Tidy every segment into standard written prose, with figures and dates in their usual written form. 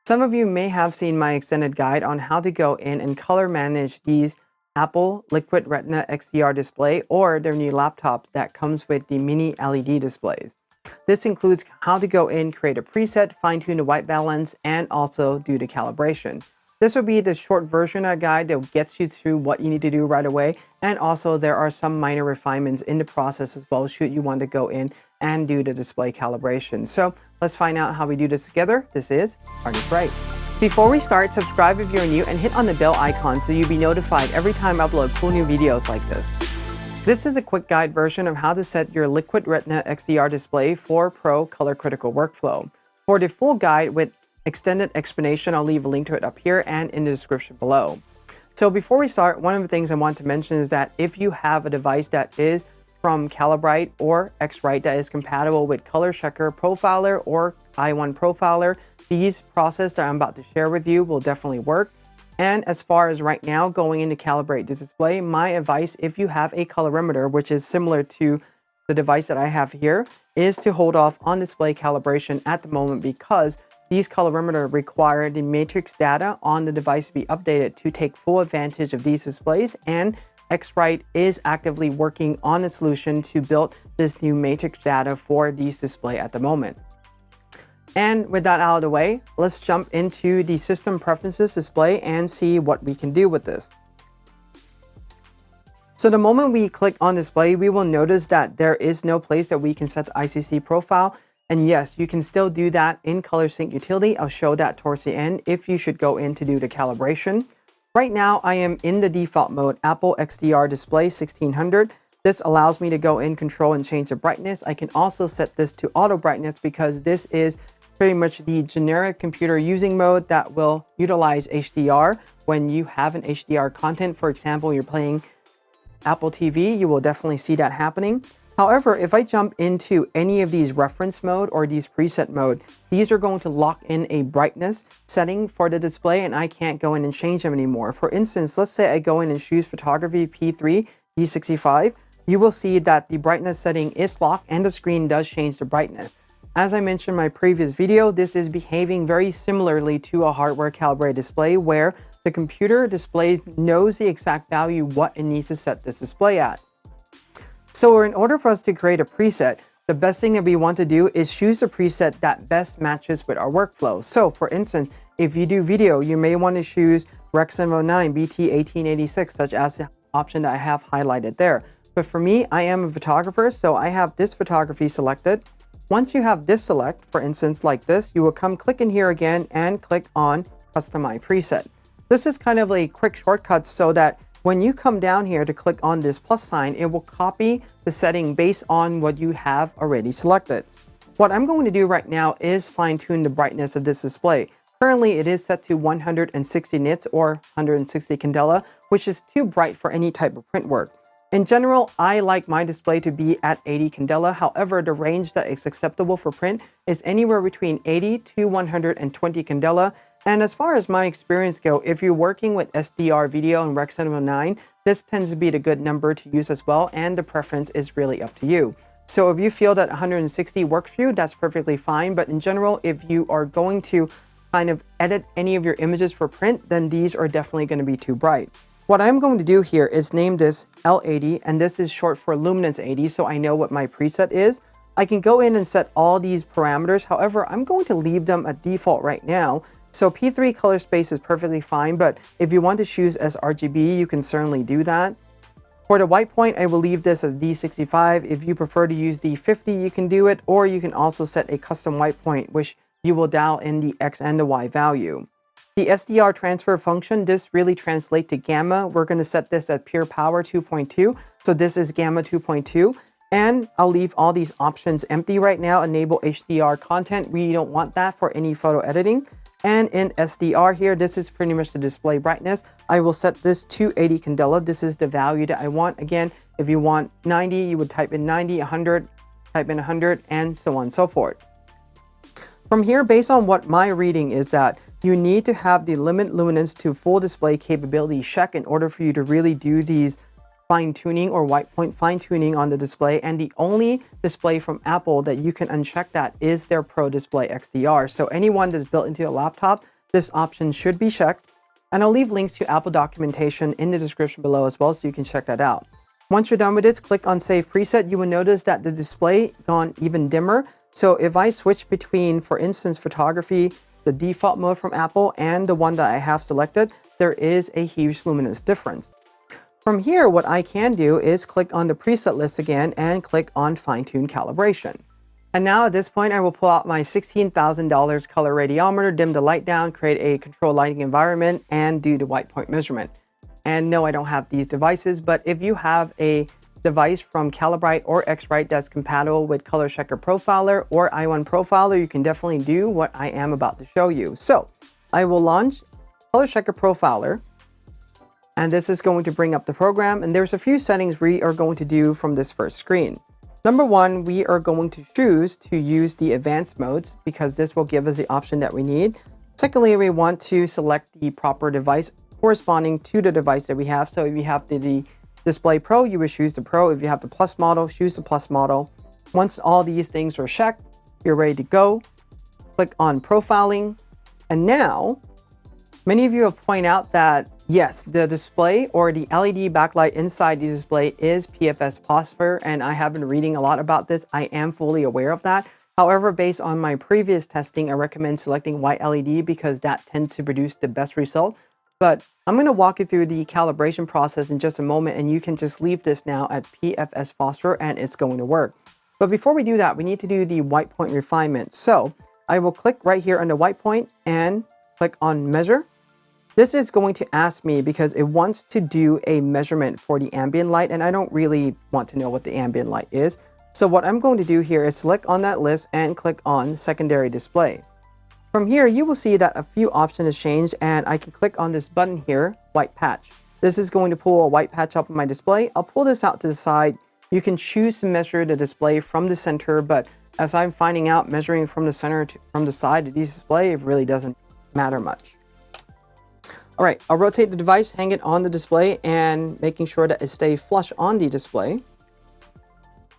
Some of you may have seen my extended guide on how to go in and color manage these Apple Liquid Retina XDR display or their new laptop that comes with the mini LED displays. This includes how to go in, create a preset, fine-tune the white balance, and also do the calibration. This will be the short version of a guide that gets you through what you need to do right away, and also there are some minor refinements in the process as well should you want to go in and do the display calibration. So let's find out how we do this together. This is Artist Right. Before we start, subscribe if you're new and hit on the bell icon so you'll be notified every time I upload cool new videos like this. This is a quick guide version of how to set your Liquid Retina XDR display for Pro Color Critical workflow. For the full guide with extended explanation, I'll leave a link to it up here and in the description below. So before we start, one of the things I want to mention is that if you have a device that is from Calibrite or X-Rite that is compatible with Color Checker Profiler or i1 Profiler, these processes that I'm about to share with you will definitely work. And as far as right now, going in to calibrate this display, my advice, if you have a colorimeter, which is similar to the device that I have here, is to hold off on display calibration at the moment because these colorimeter require the matrix data on the device to be updated to take full advantage of these displays, and X-Rite is actively working on a solution to build this new matrix data for these display at the moment. And with that out of the way, let's jump into the system preferences display and see what we can do with this. So the moment we click on display, we will notice that there is no place that we can set the ICC profile. And yes, you can still do that in ColorSync utility. I'll show that towards the end if you should go in to do the calibration. Right now, I am in the default mode, Apple XDR Display 1600. This allows me to go in, control, and change the brightness. I can also set this to auto brightness because this is pretty much the generic computer using mode that will utilize HDR. When you have an HDR content, for example, you're playing Apple TV, you will definitely see that happening. However, if I jump into any of these reference mode or these preset mode, these are going to lock in a brightness setting for the display and I can't go in and change them anymore. For instance, let's say I go in and choose photography P3 D65, you will see that the brightness setting is locked and the screen does change the brightness. As I mentioned in my previous video, this is behaving very similarly to a hardware calibrated display where the computer display knows the exact value what it needs to set this display at. So in order for us to create a preset, the best thing that we want to do is choose a preset that best matches with our workflow. So for instance, if you do video, you may want to choose Rec 709 BT1886, such as the option that I have highlighted there. But for me, I am a photographer, so I have this photography selected. Once you have this select, for instance, like this, you will come click in here again and click on Customize Preset. This is kind of a quick shortcut so that when you come down here to click on this plus sign, it will copy the setting based on what you have already selected. What I'm going to do right now is fine tune the brightness of this display. Currently, it is set to 160 nits or 160 candela, which is too bright for any type of print work. In general, I like my display to be at 80 candela. However, the range that is acceptable for print is anywhere between 80 to 120 candela. And as far as my experience go, if you're working with SDR video and Rec 709, this tends to be the good number to use as well, and the preference is really up to you. So if you feel that 160 works for you, that's perfectly fine. But in general, if you are going to kind of edit any of your images for print, then these are definitely going to be too bright. What I'm going to do here is name this L80, and this is short for Luminance 80, so I know what my preset is. I can go in and set all these parameters. However, I'm going to leave them at default right now. So P3 color space is perfectly fine, but if you want to choose as RGB, you can certainly do that. For the white point, I will leave this as D65. If you prefer to use D50, you can do it, or you can also set a custom white point, which you will dial in the X and the Y value. The SDR transfer function, this really translates to gamma. We're going to set this at pure power 2.2. So this is gamma 2.2. And I'll leave all these options empty right now. Enable HDR content. We don't want that for any photo editing. And in SDR here, this is pretty much the display brightness. I will set this to 80 candela. This is the value that I want. Again, if you want 90, you would type in 90, 100, type in 100, and so on and so forth. From here, based on what my reading is that you need to have the limit luminance to full display capability check in order for you to really do these fine tuning or white point fine tuning on the display. And the only display from Apple that you can uncheck that is their Pro Display XDR. So anyone that's built into a laptop this option should be checked. And I'll leave links to Apple documentation in the description below as well, so you can check that out. Once you're done with this, click on Save Preset. You will notice that the display gone even dimmer. So if I switch between, for instance, photography, the default mode from Apple, and the one that I have selected, there is a huge luminance difference. From here, what I can do is click on the preset list again and click on Fine-Tune Calibration. And now at this point, I will pull out my $16,000 color radiometer, dim the light down, create a controlled lighting environment, and do the white point measurement. And no, I don't have these devices, but if you have a device from Calibrite or X-Rite that's compatible with Color Checker Profiler or i1 Profiler, you can definitely do what I am about to show you. So I will launch Color Checker Profiler, and this is going to bring up the program. And there's a few settings we are going to do from this first screen. Number one, we are going to choose to use the advanced modes because this will give us the option that we need. Secondly, we want to select the proper device corresponding to the device that we have. So if you have the Display Pro, you would choose the Pro. If you have the Plus model, choose the Plus model. Once all these things are checked, you're ready to go. Click on Profiling. And now, many of you have pointed out that yes, the display or the LED backlight inside the display is PFS phosphor, and I have been reading a lot about this. I am fully aware of that. However, based on my previous testing, I recommend selecting white LED because that tends to produce the best result. But I'm going to walk you through the calibration process in just a moment, and you can just leave this now at PFS phosphor and it's going to work. But before we do that, we need to do the white point refinement. So I will click right here on the white point and click on Measure. This is going to ask me because it wants to do a measurement for the ambient light, and I don't really want to know what the ambient light is. So what I'm going to do here is select on that list and click on Secondary Display. From here, you will see that a few options have changed, and I can click on this button here, White Patch. This is going to pull a white patch up on my display. I'll pull this out to the side. You can choose to measure the display from the center, but as I'm finding out, measuring from the center from the side of the display, it really doesn't matter much. All right, I'll rotate the device, hang it on the display, and making sure that it stays flush on the display.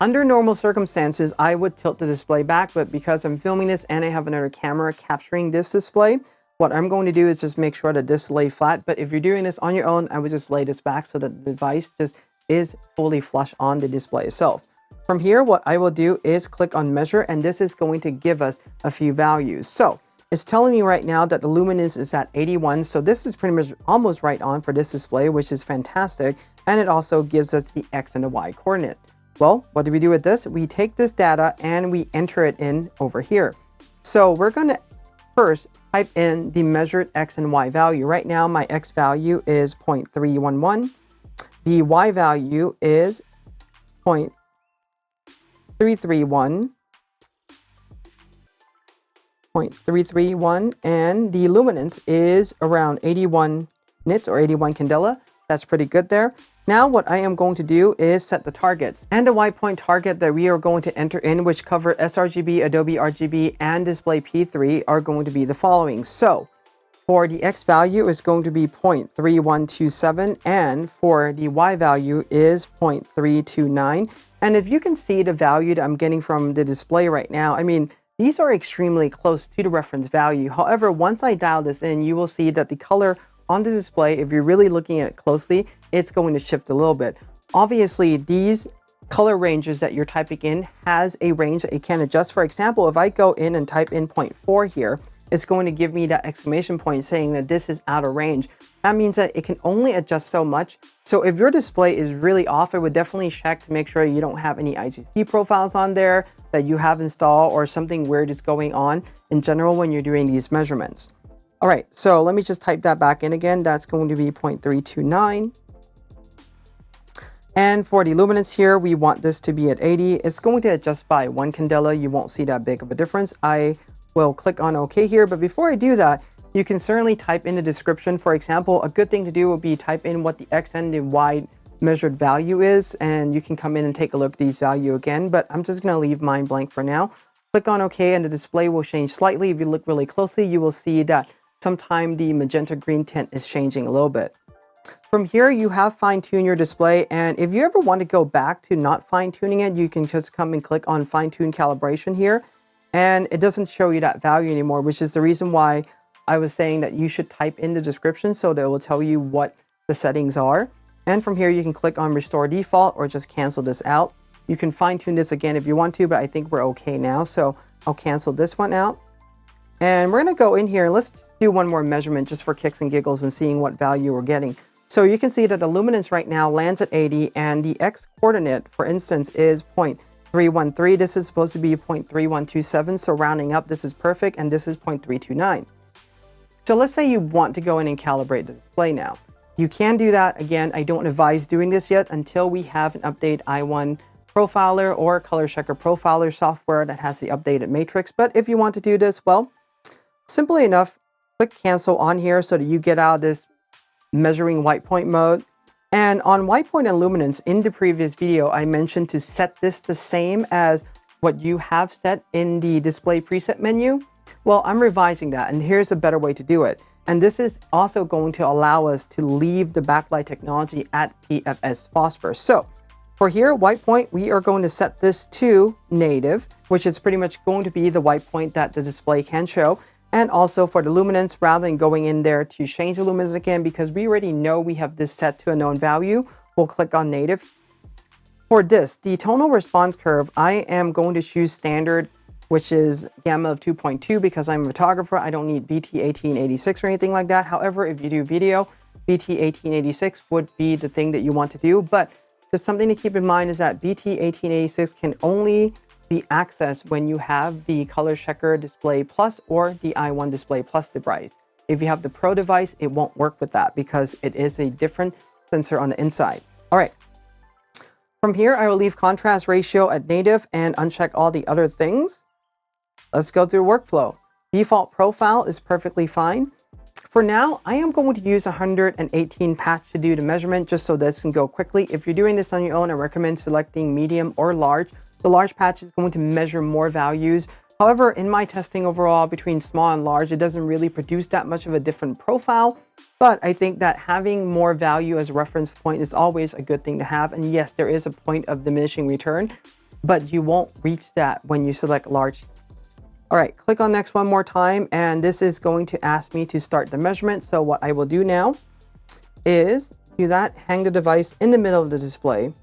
Under normal circumstances, I would tilt the display back, but because I'm filming this and I have another camera capturing this display, what I'm going to do is just make sure that this lays flat. But if you're doing this on your own, I would just lay this back so that the device just is fully flush on the display itself. From here, what I will do is click on Measure, and this is going to give us a few values. So it's telling me right now that the luminance is at 81. So this is pretty much almost right on for this display, which is fantastic. And it also gives us the X and the Y coordinate. Well, what do we do with this? We take this data and we enter it in over here. So we're going to first type in the measured X and Y value. Right now, my X value is 0.311. The Y value is 0.331. 0.331, and the luminance is around 81 nits or 81 candela. That's pretty good there. Now what I am going to do is set the targets. And the white point target that we are going to enter in, which cover sRGB, Adobe RGB, and Display P3, are going to be the following. So for the X value is going to be 0.3127, and for the Y value is 0.329. And if you can see the value that I'm getting from the display right now, I mean, these are extremely close to the reference value. However, once I dial this in, you will see that the color on the display, if you're really looking at it closely, it's going to shift a little bit. Obviously, these color ranges that you're typing in has a range that you can adjust. For example, if I go in and type in 0.4 here, it's going to give me that exclamation point saying that this is out of range. That means that it can only adjust so much. So if your display is really off, I would definitely check to make sure you don't have any ICC profiles on there that you have installed, or something weird is going on in general when you're doing these measurements. All right, so let me just type that back in again. That's going to be 0.329. And for the luminance here, we want this to be at 80. It's going to adjust by 1 candela. You won't see that big of a difference. I will click on OK here. But before I do that, you can certainly type in the description. For example, a good thing to do would be type in what the X and the Y measured value is, and you can come in and take a look at these value again. But I'm just going to leave mine blank for now. Click on OK, and the display will change slightly. If you look really closely, you will see that sometimes the magenta green tint is changing a little bit. From here, you have fine-tuned your display, and if you ever want to go back to not fine-tuning it, you can just come and click on Fine-Tune Calibration here, and it doesn't show you that value anymore, which is the reason why I was saying that you should type in the description so that it will tell you what the settings are. And from here, you can click on Restore Default or just cancel this out. You can fine tune this again if you want to, but I think we're okay now. So I'll cancel this one out. And we're going to go in here and let's do one more measurement just for kicks and giggles and seeing what value we're getting. So you can see that the luminance right now lands at 80 and the X coordinate, for instance, is 0.313. This is supposed to be 0.3127. So rounding up, this is perfect. And this is 0.329. So let's say you want to go in and calibrate the display now. You can do that. Again, I don't advise doing this yet until we have an update i1 profiler or color checker profiler software that has the updated matrix. But if you want to do this, well, simply enough, click cancel on here so that you get out of this measuring white point mode. And on white point and luminance, in the previous video, I mentioned to set this the same as what you have set in the display preset menu. Well, I'm revising that, and here's a better way to do it. And this is also going to allow us to leave the backlight technology at PFS phosphor. So for here, white point, we are going to set this to native, which is pretty much going to be the white point that the display can show. And also for the luminance, rather than going in there to change the luminance again, because we already know we have this set to a known value, we'll click on native. For this, the tonal response curve, I am going to choose standard, which is gamma of 2.2 because I'm a photographer. I don't need BT1886 or anything like that. However, if you do video, BT1886 would be the thing that you want to do. But just something to keep in mind is that BT1886 can only be accessed when you have the Color Checker Display Plus or the i1 Display Plus device. If you have the Pro device, it won't work with that because it is a different sensor on the inside. All right. From here, I will leave contrast ratio at native and uncheck all the other things. Let's go through workflow. Default profile is perfectly fine. For now, I am going to use 118 patch to do the measurement just so this can go quickly. If you're doing this on your own, I recommend selecting medium or large. The large patch is going to measure more values. However, in my testing overall between small and large, it doesn't really produce that much of a different profile. But I think that having more value as a reference point is always a good thing to have. And yes, there is a point of diminishing return, but you won't reach that when you select large. All right, click on next one more time, and this is going to ask me to start the measurement. So what I will do now is do that, hang the device in the middle of the display.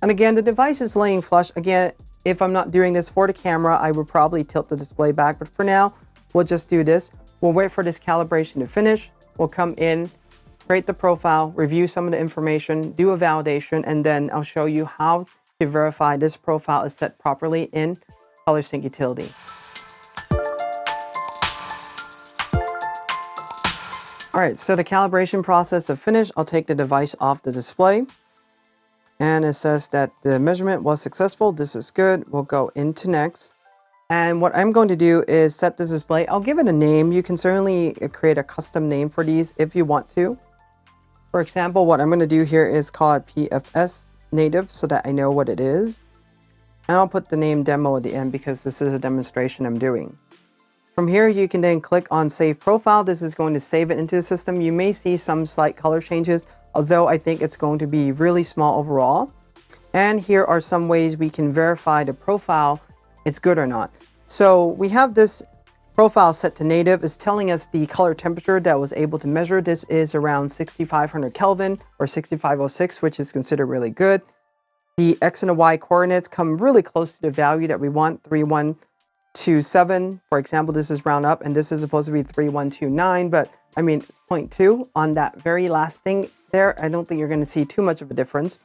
And again, the device is laying flush. Again, if I'm not doing this for the camera, I would probably tilt the display back. But for now, we'll just do this. We'll wait for this calibration to finish. We'll come in, create the profile, review some of the information, do a validation, and then I'll show you how to verify this profile is set properly in ColorSync Utility. All right, so the calibration process is finished. I'll take the device off the display. And it says that the measurement was successful. This is good. We'll go into next. And what I'm going to do is set this display. I'll give it a name. You can certainly create a custom name for these if you want to. For example, what I'm going to do here is call it PFS native so that I know what it is. And I'll put the name demo at the end because this is a demonstration I'm doing. From here, you can then click on Save Profile. This is going to save it into the system. You may see some slight color changes, although I think it's going to be really small overall. And here are some ways we can verify the profile is good or not. So we have this profile set to native. It's telling us the color temperature that was able to measure. This is around 6500 Kelvin or 6506, which is considered really good. The X and the Y coordinates come really close to the value that we want, 3127. For example, this is round up and this is supposed to be 3129, but I mean 0.2 on that very last thing there. I don't think you're going to see too much of a difference.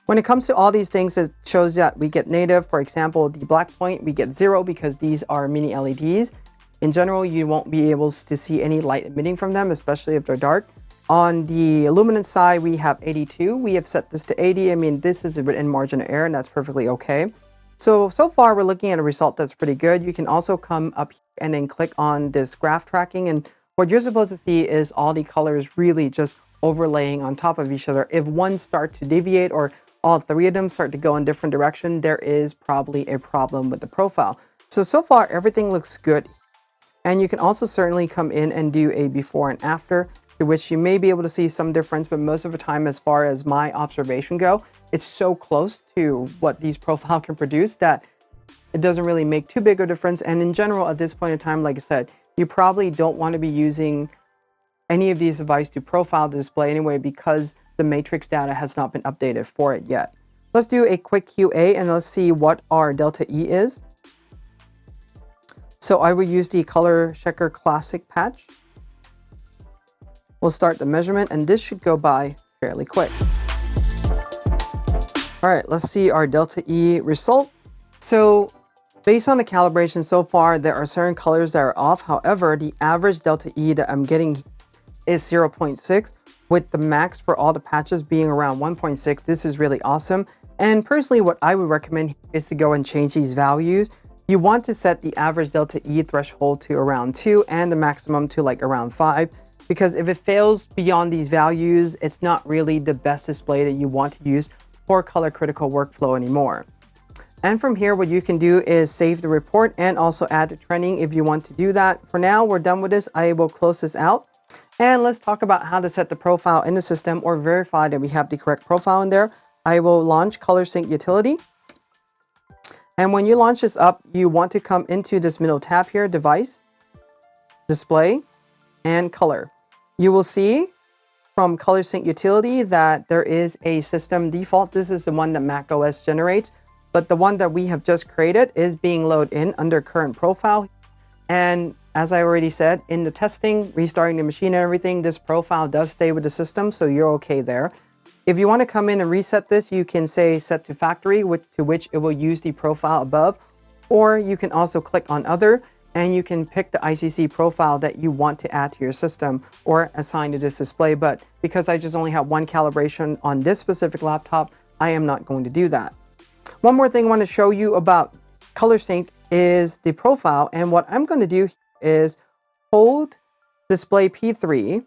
When it comes to all these things, it shows that we get native. For example, the black point, we get 0 because these are mini LEDs. In general, you won't be able to see any light emitting from them, especially if they're dark. On the luminance side, we have 82. We have set this to 80. I mean, this is within margin of error, and that's perfectly okay. So far, we're looking at a result that's pretty good. You can also come up and then click on this graph tracking. And what you're supposed to see is all the colors really just overlaying on top of each other. If one starts to deviate or all three of them start to go in different direction, there is probably a problem with the profile. So far, everything looks good. And you can also certainly come in and do a before and after, to which you may be able to see some difference, but most of the time, as far as my observation go, it's so close to what these profiles can produce that it doesn't really make too big a difference. And in general, at this point in time, like I said, you probably don't want to be using any of these devices to profile the display anyway, because the matrix data has not been updated for it yet. Let's do a quick QA and let's see what our delta E is. So I will use the Color Checker Classic patch. We'll start the measurement and this should go by fairly quick. All right, let's see our delta E result. So based on the calibration so far, there are certain colors that are off. However, the average delta E that I'm getting is 0.6, with the max for all the patches being around 1.6. This is really awesome. And personally, what I would recommend is to go and change these values. You want to set the average delta E threshold to around 2 and the maximum to like around 5, because if it fails beyond these values, it's not really the best display that you want to use for color critical workflow anymore. And from here, what you can do is save the report and also add the trending if you want to do that. For now, we're done with this. I will close this out. And let's talk about how to set the profile in the system or verify that we have the correct profile in there. I will launch ColorSync Utility. And when you launch this up, you want to come into this middle tab here, Device, Display, and Color. You will see from ColorSync Utility that there is a system default. This is the one that macOS generates, but the one that we have just created is being loaded in under current profile. And as I already said, in the testing, restarting the machine and everything, this profile does stay with the system, so you're okay there. If you want to come in and reset this, you can say set to factory, to which it will use the profile above, or you can also click on other, and you can pick the ICC profile that you want to add to your system or assign to this display. But because I just only have one calibration on this specific laptop, I am not going to do that. One more thing I want to show you about ColorSync is the profile, and what I'm going to do is hold display P3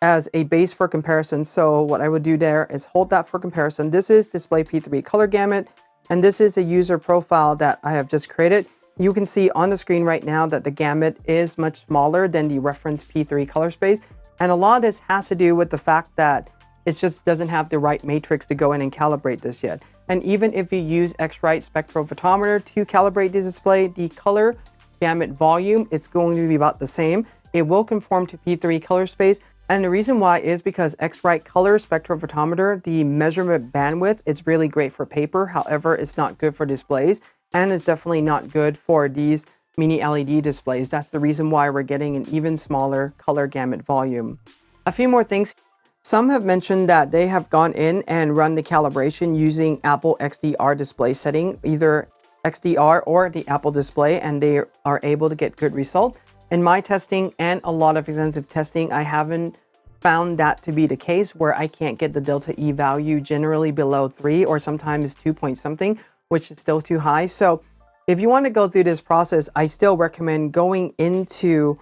as a base for comparison. So what I would do there is hold that for comparison. This is display P3 color gamut, and this is a user profile that I have just created. You can see on the screen right now that the gamut is much smaller than the reference P3 color space, and a lot of this has to do with the fact that it just doesn't have the right matrix to go in and calibrate this yet. And even if you use X-Rite spectrophotometer to calibrate this display, the color gamut volume is going to be about the same. It will conform to P3 color space. And the reason why is because X-Rite color spectrophotometer, the measurement bandwidth, it's really great for paper. However, it's not good for displays, and it's definitely not good for these mini LED displays. That's the reason why we're getting an even smaller color gamut volume. A few more things. Some have mentioned that they have gone in and run the calibration using Apple XDR display setting, either XDR or the Apple display, and they are able to get good result. In my testing and a lot of extensive testing, I haven't found that to be the case, where I can't get the delta E value generally below 3 or sometimes 2 point something, which is still too high. So if you want to go through this process, I still recommend going into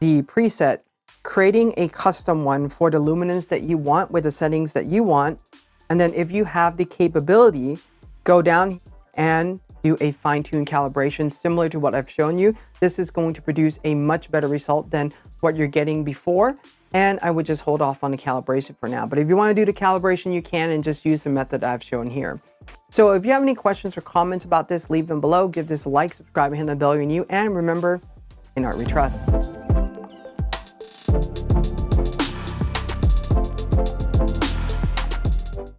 the preset, creating a custom one for the luminance that you want with the settings that you want. And then if you have the capability, go down and do a fine-tuned calibration similar to what I've shown you. This is going to produce a much better result than what you're getting before. And I would just hold off on the calibration for now. But if you want to do the calibration, you can, and just use the method I've shown here. So if you have any questions or comments about this, leave them below. Give this a like, subscribe, and hit the bell when you're new. And remember, in art we trust.